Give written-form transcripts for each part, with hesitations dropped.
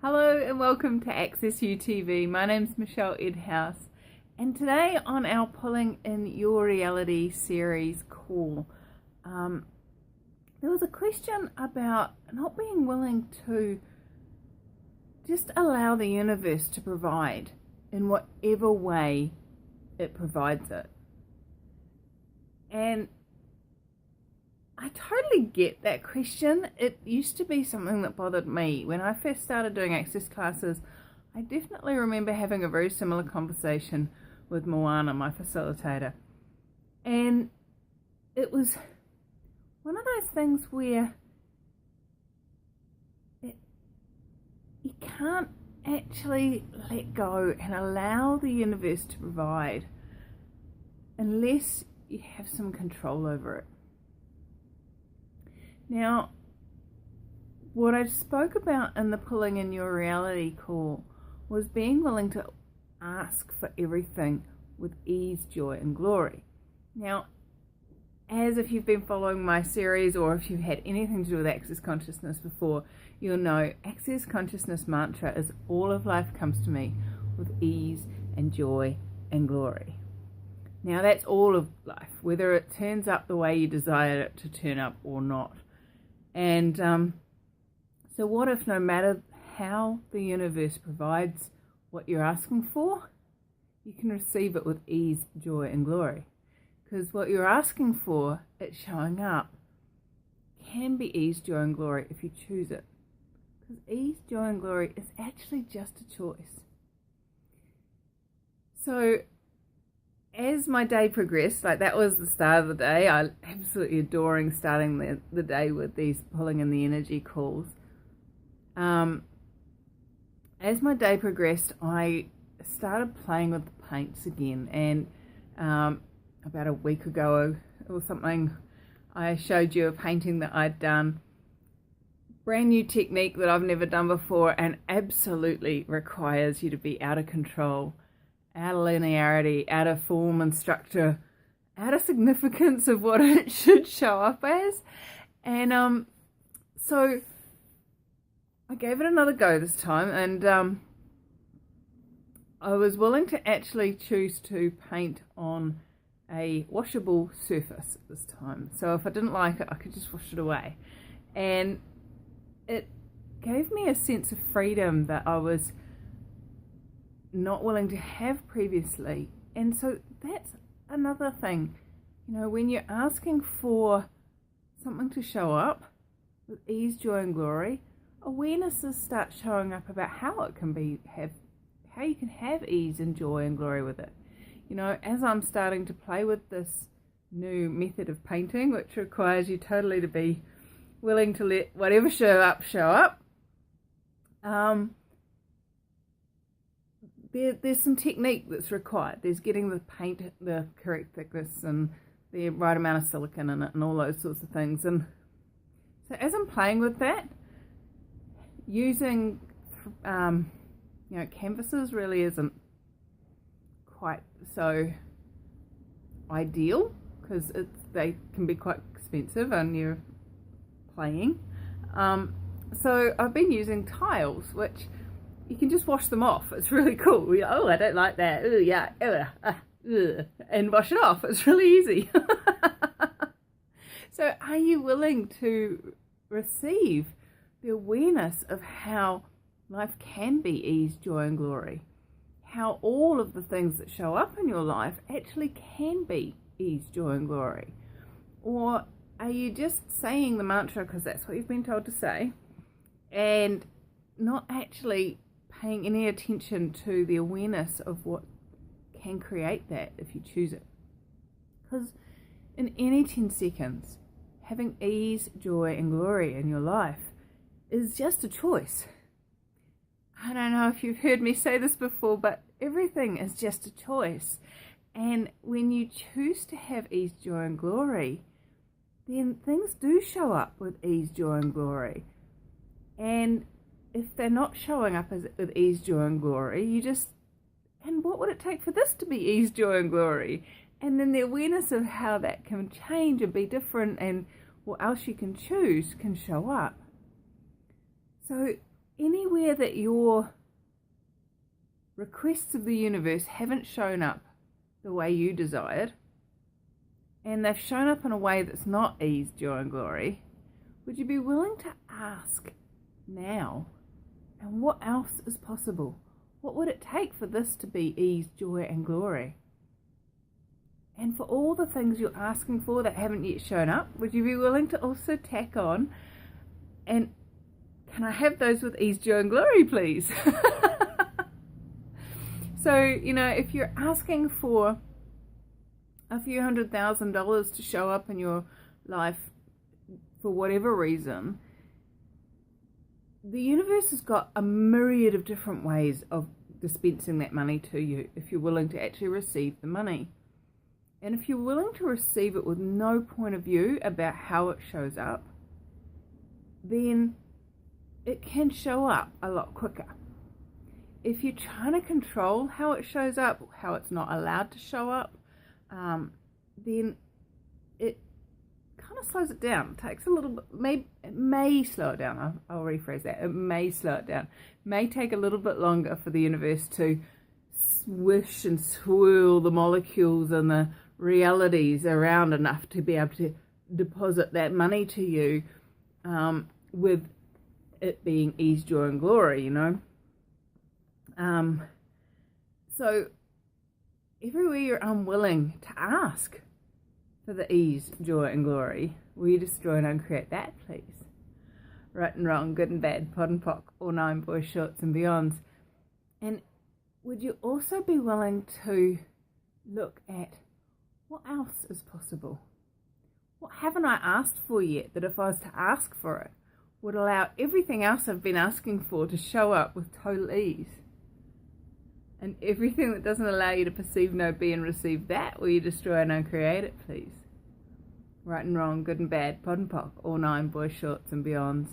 Hello and welcome to Access UTV. My name's Michelle Edhouse, and today on our Pulling in Your Reality series call, there was a question about not being willing to just allow the universe to provide in whatever way it provides it. And I totally get that question. It used to be something that bothered me. When I first started doing access classes, I definitely remember having a very similar conversation with Moana, my facilitator. And it was one of those things where you can't actually let go and allow the universe to provide unless you have some control over it. Now, what I spoke about in the Pulling in Your Reality call was being willing to ask for everything with ease, joy, and glory. Now, as if you've been following my series or if you've had anything to do with Access Consciousness before, you'll know Access Consciousness mantra is all of life comes to me with ease and joy and glory. Now, that's all of life, whether it turns up the way you desire it to turn up or not. And so what if no matter how the universe provides what you're asking for, you can receive it with ease, joy, and glory? Because what you're asking for, it's showing up, can be ease, joy, and glory if you choose it. Because ease, joy, and glory is actually just a choice. So as my day progressed, like that was the start of the day. I absolutely adoring starting the day with these pulling in the energy calls. As my day progressed, I started playing with the paints again. And about a week ago or something, I showed you a painting that I'd done. Brand new technique that I've never done before and absolutely requires you to be out of control, out of linearity, out of form and structure, out of significance of what it should show up as. And so I gave it another go this time, and I was willing to actually choose to paint on a washable surface this time. So if I didn't like it, I could just wash it away. And it gave me a sense of freedom that I was not willing to have previously. And so that's another thing, when you're asking for something to show up with ease, joy, and glory, awarenesses start showing up about how it can how you can have ease and joy and glory with it. As I'm starting to play with this new method of painting, which requires you totally to be willing to let whatever show up. There's some technique that's required. There's getting the paint the correct thickness and the right amount of silicone in it and all those sorts of things. And so as I'm playing with that, using canvases really isn't quite so ideal because they can be quite expensive and you're playing. So I've been using tiles, which you can just wash them off. It's really cool. Oh, I don't like that. Ooh, yeah. And wash it off. It's really easy. So are you willing to receive the awareness of how life can be ease, joy, and glory? How all of the things that show up in your life actually can be ease, joy, and glory? Or are you just saying the mantra because that's what you've been told to say and not actually paying any attention to the awareness of what can create that if you choose it? Because in any 10 seconds, having ease, joy, and glory in your life is just a choice. I don't know if you've heard me say this before, but everything is just a choice. And when you choose to have ease, joy, and glory, then things do show up with ease, joy, and glory. And if they're not showing up with ease, joy, and glory, and what would it take for this to be ease, joy, and glory? And then the awareness of how that can change and be different and what else you can choose can show up. So anywhere that your requests of the universe haven't shown up the way you desired, and they've shown up in a way that's not ease, joy, and glory, would you be willing to ask now? And what else is possible? What would it take for this to be ease, joy, and glory? And for all the things you're asking for that haven't yet shown up, would you be willing to also tack on, and can I have those with ease, joy, and glory, please? So, if you're asking for a few $100,000 to show up in your life for whatever reason, the universe has got a myriad of different ways of dispensing that money to you if you're willing to actually receive the money. And if you're willing to receive it with no point of view about how it shows up, then it can show up a lot quicker. If you're trying to control how it shows up, how it's not allowed to show up, then it kind of slows it down. It takes a little bit, it may slow it down. I'll rephrase that. It may slow it down. It may take a little bit longer for the universe to swish and swirl the molecules and the realities around enough to be able to deposit that money to you, with it being ease, joy, and glory, So everywhere you're unwilling to ask for the ease, joy, and glory, will you destroy and uncreate that, please? Right and wrong, good and bad, pod and pock, all 9 boys, shorts, and beyonds. And would you also be willing to look at what else is possible? What haven't I asked for yet that if I was to ask for it would allow everything else I've been asking for to show up with total ease? And everything that doesn't allow you to perceive, know, be, and receive that, will you destroy and uncreate it, please? Right and wrong, good and bad, pod and pock, all 9 boys, shorts, and beyonds.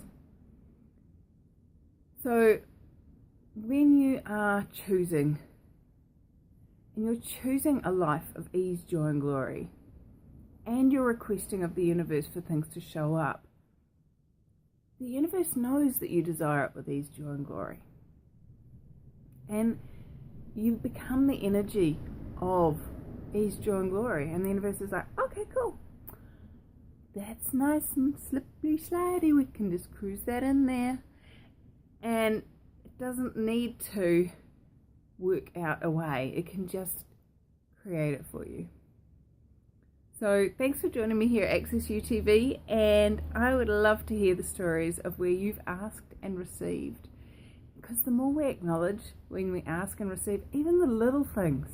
So when you are choosing, and you're choosing a life of ease, joy, and glory, and you're requesting of the universe for things to show up, the universe knows that you desire it with ease, joy, and glory. And you become the energy of ease, joy, and glory. And the universe is like, okay, cool. That's nice and slippery slidey. We can just cruise that in there. And it doesn't need to work out a way. It can just create it for you. So thanks for joining me here at Access UTV. And I would love to hear the stories of where you've asked and received. Because the more we acknowledge when we ask and receive, even the little things,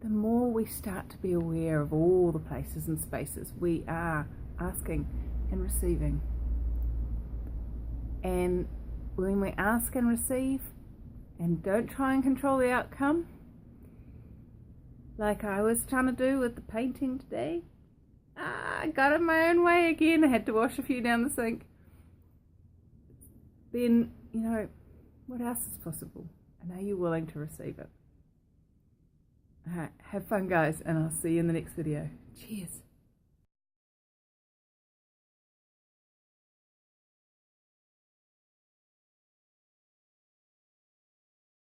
the more we start to be aware of all the places and spaces we are asking and receiving. And when we ask and receive and don't try and control the outcome, like I was trying to do with the painting today, I got in my own way again. I had to wash a few down the sink. Then, what else is possible? And are you willing to receive it? Alright, have fun, guys, and I'll see you in the next video. Cheers.